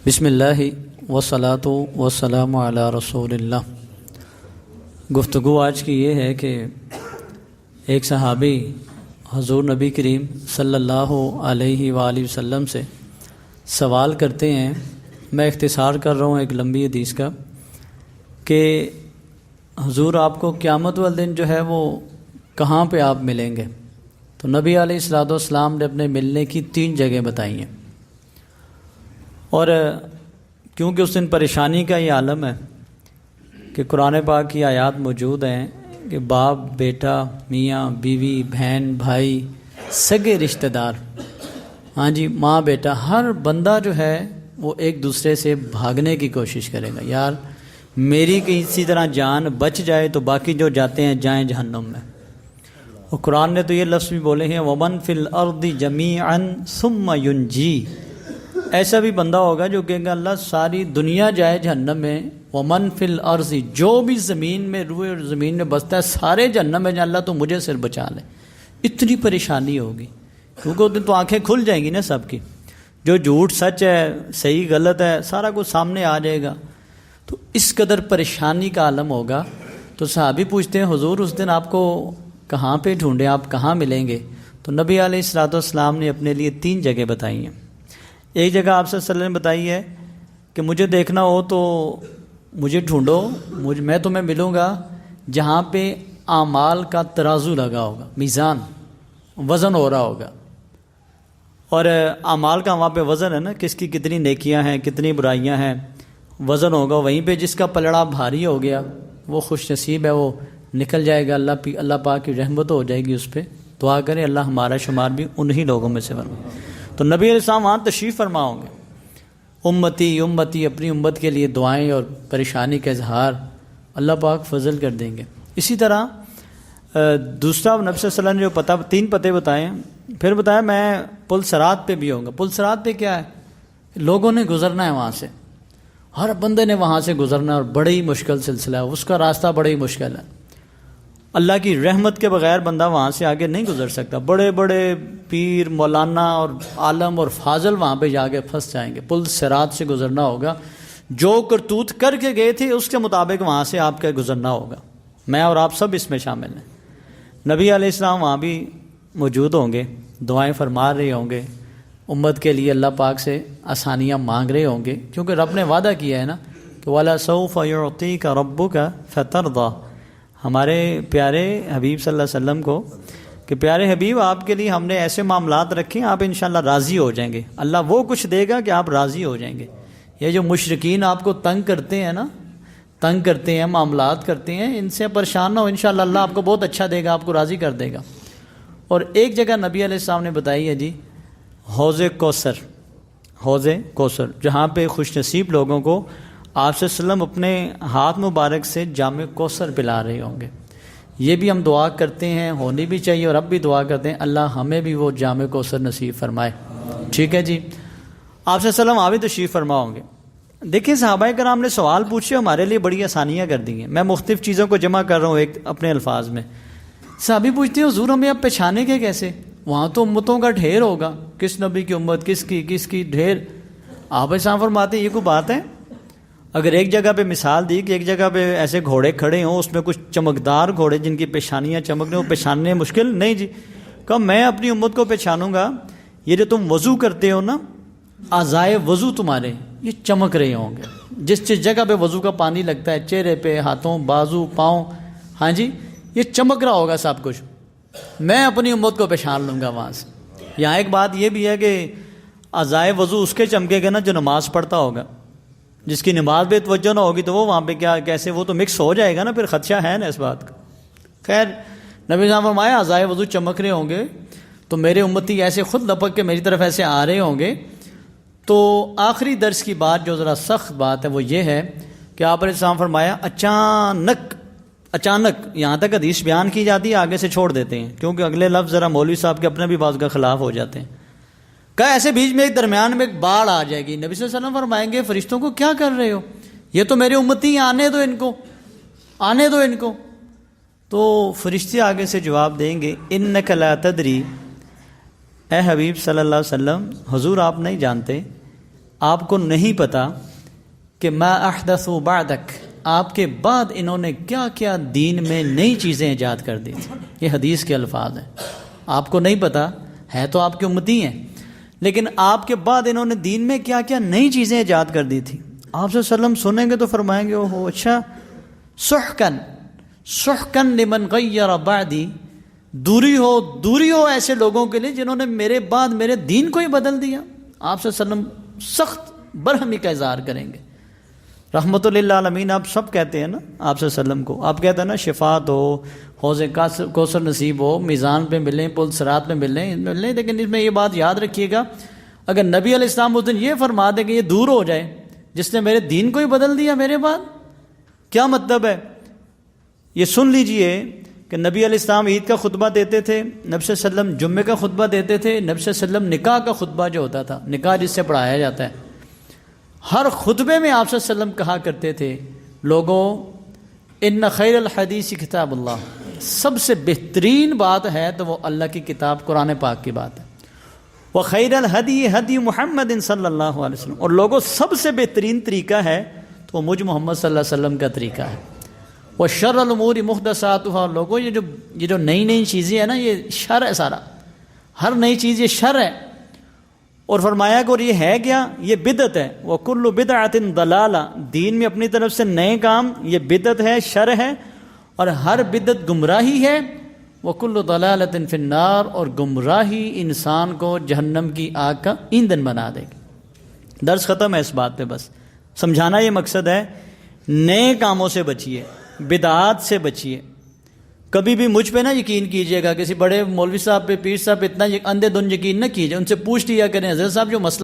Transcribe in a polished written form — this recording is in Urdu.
بسم اللہ والصلاۃ والسلام علی رسول اللہ۔ گفتگو آج کی یہ ہے کہ ایک صحابی حضور نبی کریم صلی اللہ علیہ وآلہ وسلم سے سوال کرتے ہیں، میں اختصار کر رہا ہوں ایک لمبی حدیث کا، کہ حضور آپ کو قیامت والے دن جو ہے وہ کہاں پہ آپ ملیں گے؟ تو نبی علیہ الصلوۃ والسلام نے اپنے ملنے کی 3 جگہ بتائی ہیں، اور کیونکہ اس دن پریشانی کا یہ عالم ہے کہ قرآن پاک کی آیات موجود ہیں کہ باپ بیٹا، میاں بیوی، بہن بھائی، سگے رشتہ دار، ماں بیٹا، ہر بندہ جو ہے وہ ایک دوسرے سے بھاگنے کی کوشش کرے گا، یار میری کسی طرح جان بچ جائے تو باقی جو جاتے ہیں جائیں جہنم میں۔ اور قرآن نے تو یہ لفظ بھی بولے ہیں وَمَن فِي الْأَرْضِ جَمِيعًا ثُمَّ يُنْجِي، ایسا بھی بندہ ہوگا جو کہے گا اللہ ساری دنیا جائے جہنم میں، وَمَن فِي الْأَرْضِ، جو بھی زمین میں روئے اور زمین میں بستا ہے سارے جہنم میں جائے، اللہ تو مجھے صرف بچا لے۔ اتنی پریشانی ہوگی، کیونکہ اس دن تو آنکھیں کھل جائیں گی نا سب کی، جو جھوٹ سچ ہے، صحیح غلط ہے، سارا کچھ سامنے آ جائے گا، تو اس قدر پریشانی کا عالم ہوگا۔ تو صحابی پوچھتے ہیں حضور اس دن آپ کو کہاں پہ ڈھونڈیں، آپ کہاں ملیں گے؟ تو نبی علیہ الصلوۃ والسلام نے اپنے لیے 3 جگہ بتائی ہیں۔ ایک جگہ آپ صلی اللہ علیہ وسلم نے بتائی ہے کہ مجھے دیکھنا ہو تو مجھے ڈھونڈو، میں تمہیں ملوں گا جہاں پہ اعمال کا ترازو لگا ہوگا، میزان، وزن ہو رہا ہوگا، اور اعمال کا وہاں پہ وزن ہے نا، کس کی کتنی نیکیاں ہیں کتنی برائیاں ہیں، وزن ہوگا۔ وہیں پہ جس کا پلڑا بھاری ہو گیا وہ خوش نصیب ہے، وہ نکل جائے گا، اللہ پاک کی رحمت ہو جائے گی اس پہ۔ دعا کریں اللہ ہمارا شمار بھی انہی لوگوں میں سے بنائے۔ تو نبی علیہ السلام وہاں تشریف فرما ہوں گے، امتی امتی، اپنی امت کے لیے دعائیں اور پریشانی کا اظہار اللہ پاک فضل کر دیں گے۔ اسی طرح دوسرا نبی صلی اللہ علیہ وسلم نے جو 3 پتے بتائے ہیں، پھر بتایا میں پل صراط پہ بھی ہوں گا۔ پل صراط پہ کیا ہے؟ لوگوں نے گزرنا ہے وہاں سے، ہر بندے نے وہاں سے گزرنا ہے، اور بڑی مشکل سلسلہ ہے، اس کا راستہ بڑی مشکل ہے، اللہ کی رحمت کے بغیر بندہ وہاں سے آگے نہیں گزر سکتا۔ بڑے بڑے پیر مولانا اور عالم اور فاضل وہاں پہ جا کے پھنس جائیں گے۔ پل صراط سے گزرنا ہوگا، جو کرتوت کر کے گئے تھے اس کے مطابق وہاں سے آپ کا گزرنا ہوگا۔ میں اور آپ سب اس میں شامل ہیں۔ نبی علیہ السلام وہاں بھی موجود ہوں گے، دعائیں فرما رہے ہوں گے، امت کے لیے اللہ پاک سے آسانیاں مانگ رہے ہوں گے، کیونکہ رب نے وعدہ کیا ہے نا کہ وَلَسَوْفَ يُعْطِيكَ رَبُّكَ فَتَرْضَىٰ، ہمارے پیارے حبیب صلی اللہ علیہ وسلم کو کہ پیارے حبیب آپ کے لیے ہم نے ایسے معاملات رکھے ہیں آپ انشاءاللہ راضی ہو جائیں گے، اللہ وہ کچھ دے گا کہ آپ راضی ہو جائیں گے۔ یہ جو مشرکین آپ کو تنگ کرتے ہیں نا، تنگ کرتے ہیں، معاملات کرتے ہیں، ان سے پریشان نہ ہو، انشاءاللہ اللہ آپ کو بہت اچھا دے گا، آپ کو راضی کر دے گا۔ اور ایک جگہ نبی علیہ السلام نے بتائی ہے جی، حوض کوثر، حوض کوثر، جہاں پہ خوش نصیب لوگوں کو آپ صلی اللہ علیہ وسلم اپنے ہاتھ مبارک سے جام کوثر پلا رہے ہوں گے۔ یہ بھی ہم دعا کرتے ہیں، ہونی بھی چاہیے، اور اب بھی دعا کرتے ہیں اللہ ہمیں بھی وہ جام کوثر نصیب فرمائے۔ ٹھیک ہے جی، آپ صلی اللہ علیہ وسلم آ بھی تشریف فرما ہوں گے۔ دیکھیں صحابہ کرام نے سوال پوچھے، ہمارے لیے بڑی آسانیاں کر دی ہیں۔ میں مختلف چیزوں کو جمع کر رہا ہوں ایک اپنے الفاظ میں۔ صحابی پوچھتے ہیں حضور ہمیں اب پہچانے کے کیسے؟ وہاں تو امتوں کا ڈھیر ہوگا، کس نبی کی امت، کس کی ڈھیر۔ آپ ایسا فرماتے ہیں یہ کوئی بات ہے؟ اگر ایک جگہ پہ مثال دی کہ ایک جگہ پہ ایسے گھوڑے کھڑے ہوں، اس میں کچھ چمکدار گھوڑے جن کی پیشانیاں چمک رہے ہوں، پہچاننے مشکل نہیں جی، کہ میں اپنی امت کو پہچانوں گا، یہ جو تم وضو کرتے ہو نا، اعضائے وضو تمہارے یہ چمک رہے ہوں گے، جس جگہ پہ وضو کا پانی لگتا ہے، چہرے پہ، ہاتھوں، بازو، پاؤں، یہ چمک رہا ہوگا سب کچھ، میں اپنی امت کو پہچان لوں گا وہاں سے۔ یہاں ایک بات یہ بھی ہے کہ اعضائے وضو اس کے چمکے گا نا جو نماز پڑھتا ہوگا، جس کی نماز پہ توجہ نہ ہوگی تو وہ وہاں پہ کیسے، وہ تو مکس ہو جائے گا نا، پھر خدشہ ہے نا اس بات کا۔ خیر نبی صاحب فرمایا اعضائے وضو چمک رہے ہوں گے تو میرے امتی ایسے خود لپک کے میری طرف ایسے آ رہے ہوں گے۔ تو آخری درس کی بات جو ذرا سخت بات ہے وہ یہ ہے کہ آپ علیہ السلام فرمایا اچانک یہاں تک حدیث بیان کی جاتی ہے، آگے سے چھوڑ دیتے ہیں کیونکہ اگلے لفظ ذرا مولوی صاحب کے اپنے بھی بعض کا خلاف ہو جاتے ہیں۔ کہا ایسے بیچ میں ایک درمیان میں ایک باڑ آ جائے گی، نبی صلی اللہ علیہ وسلم فرمائیں گے فرشتوں کو کیا کر رہے ہو، یہ تو میرے امتی ہیں، آنے دو ان کو۔ تو فرشتے آگے سے جواب دیں گے انک لا تدری، اے حبیب صلی اللہ علیہ وسلم حضور آپ نہیں جانتے آپ کو نہیں پتا کہ ما احدثوا بعدک، آپ کے بعد انہوں نے کیا کیا دین میں نئی چیزیں ایجاد کر دی تھی. یہ حدیث کے الفاظ ہیں. آپ کو نہیں پتا ہے تو آپ کے امتی ہیں، لیکن آپ کے بعد انہوں نے دین میں کیا کیا نئی چیزیں ایجاد کر دی تھی. آپ صلی اللہ علیہ وسلم سنیں گے تو فرمائیں گے اوہ اچھا، سحقن سحقن لمن غیر بعدی، دوری ہو ایسے لوگوں کے لیے جنہوں نے میرے بعد میرے دین کو ہی بدل دیا. آپ صلی اللہ علیہ وسلم سخت برہمی کا اظہار کریں گے. رحمت للعالمین آپ سب کہتے ہیں نا آپ صلی اللہ علیہ وسلم کو، آپ کہتے ہیں نا شفاعت ہو، حوض کوثر نصیب ہو، میزان پہ ملیں، پل صراط پہ ملیں، لیکن اس میں یہ بات یاد رکھیے گا، اگر نبی علیہ السلام اس دن یہ فرما دے کہ یہ دور ہو جائے جس نے میرے دین کو ہی بدل دیا میرے بعد، کیا مطلب ہے؟ یہ سن لیجئے کہ نبی علیہ السلام عید کا خطبہ دیتے تھے، نبی صلی اللہ علیہ وسلم جمعے کا خطبہ دیتے تھے، نبی صلی اللہ علیہ وسلم نکاح کا خطبہ جو ہوتا تھا، نکاح جس سے پڑھایا جاتا ہے، ہر خطبے میں آپ صلی اللہ علیہ وسلم کہا کرتے تھے لوگوں ان خیر الحدیث کتاب اللہ، سب سے بہترین بات ہے تو وہ اللہ کی کتاب قرآن پاک کی بات ہے. وخیر الہدی ہدی محمد صلی اللہ علیہ وسلم، اور لوگوں سب سے بہترین طریقہ ہے تو وہ مجھ محمد صلی اللہ علیہ وسلم کا طریقہ ہے. وشر الامور محدثاتها، لوگوں یہ جو نئی نئی چیزیں ہیں نا یہ شر ہے، سارا ہر نئی چیز یہ شر ہے. اور فرمایا کہ اور یہ ہے کیا؟ یہ بدعت ہے. وکل بدعۃ ضلالہ، دین میں اپنی طرف سے نئے کام یہ بدعت ہے، شر ہے، اور ہر بدعت گمراہی ہے. وکل ضلالۃ فی النار، اور گمراہی انسان کو جہنم کی آگ کا ایندھن بنا دے گی. درس ختم ہے اس بات پہ، بس سمجھانا یہ مقصد ہے. نئے کاموں سے بچیے، بدعات سے بچیے. کبھی بھی مجھ پہ نہ یقین کیجیے گا، کسی بڑے مولوی صاحب پہ، پیر صاحب پہ اتنا اندھے دھند یقین نہ کیجیے. ان سے پوچھ لیا کریں حضرت صاحب جو مسئلہ